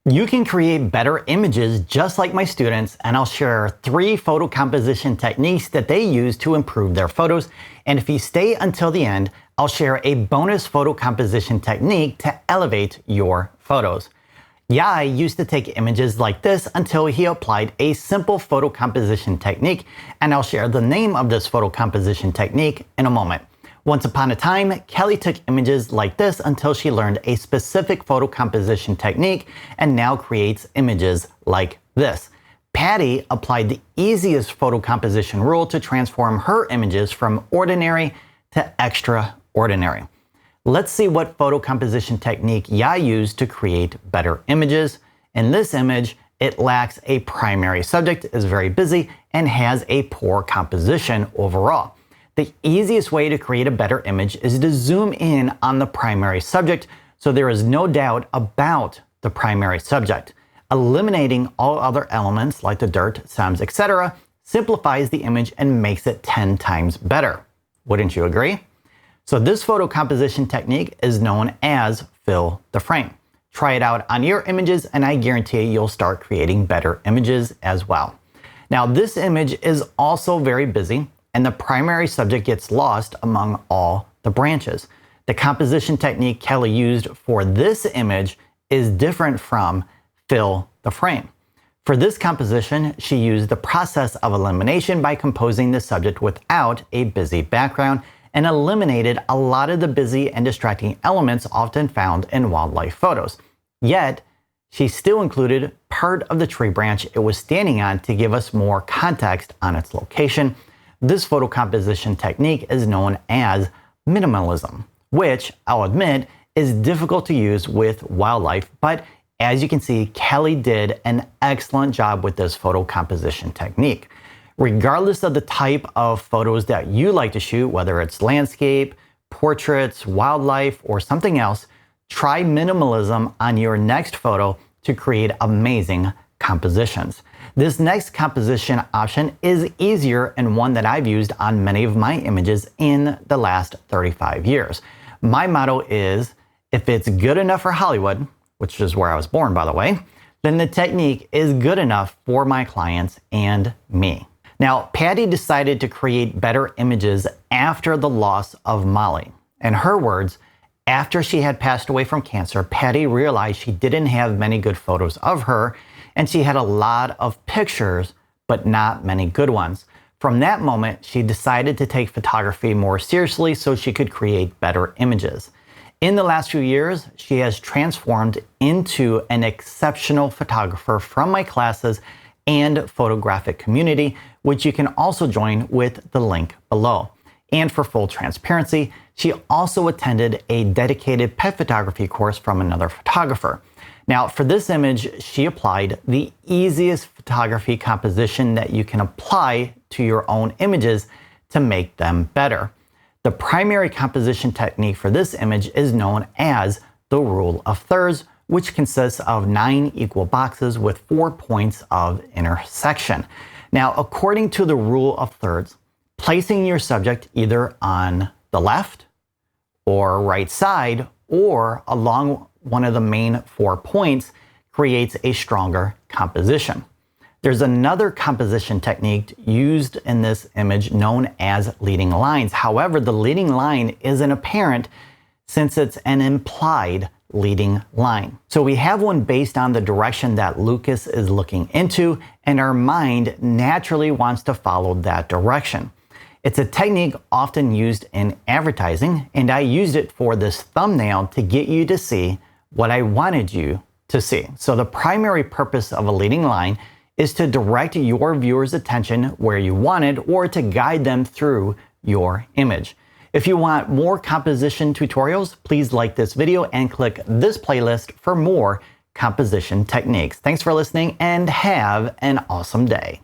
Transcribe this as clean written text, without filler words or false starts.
You can create better images just like my students, and I'll share 3 photo composition techniques that they use to improve their photos. And if you stay until the end, I'll share a bonus photo composition technique to elevate your photos. 𝗂𝐻𝐻 used to take images like this until he applied a simple photo composition technique, and I'll share the name of this photo composition technique in a moment. Once upon a time, Kelly took images like this until she learned a specific photo composition technique and now creates images like this. Patty applied the easiest photo composition rule to transform her images from ordinary to extraordinary. Let's see what photo composition technique 𝗂𝐻𝐻 used to create better images. In this image, it lacks a primary subject, is very busy, and has a poor composition overall. The easiest way to create a better image is to zoom in on the primary subject so there is no doubt about the primary subject. Eliminating all other elements like the dirt, stems, etc. simplifies the image and makes it 10 times better. Wouldn't you agree? So this photo composition technique is known as fill the frame. Try it out on your images and I guarantee you'll start creating better images as well. Now this image is also very busy, and the primary subject gets lost among all the branches. The composition technique Kelly used for this image is different from fill the frame. For this composition, she used the process of elimination by composing the subject without a busy background and eliminated a lot of the busy and distracting elements often found in wildlife photos. Yet, she still included part of the tree branch it was standing on to give us more context on its location. This photo composition technique is known as minimalism, which I'll admit is difficult to use with wildlife, but as you can see, Kelly did an excellent job with this photo composition technique. Regardless of the type of photos that you like to shoot, whether it's landscape, portraits, wildlife, or something else, try minimalism on your next photo to create amazing compositions. This next composition option is easier and one that I've used on many of my images in the last 35 years. My motto is, if it's good enough for Hollywood, which is where I was born by the way, then the technique is good enough for my clients and me. Now, Patty decided to create better images after the loss of Molly. In her words, after she had passed away from cancer, Patty realized she didn't have many good photos of her, and she had a lot of pictures, but not many good ones. From that moment, she decided to take photography more seriously so she could create better images. In the last few years, she has transformed into an exceptional photographer from my classes and photographic community, which you can also join with the link below. And for full transparency, she also attended a dedicated pet photography course from another photographer. Now, for this image, she applied the easiest photography composition that you can apply to your own images to make them better. The primary composition technique for this image is known as the rule of thirds, which consists of 9 equal boxes with 4 points of intersection. Now, according to the rule of thirds, placing your subject either on the left or right side or along one of the main 4 points creates a stronger composition. There's another composition technique used in this image known as leading lines. However, the leading line isn't apparent since it's an implied leading line. So we have one based on the direction that Lucas is looking into, and our mind naturally wants to follow that direction. It's a technique often used in advertising, and I used it for this thumbnail to get you to see what I wanted you to see. So the primary purpose of a leading line is to direct your viewers' attention where you want it or to guide them through your image. If you want more composition tutorials, please like this video and click this playlist for more composition techniques. Thanks for listening and have an awesome day.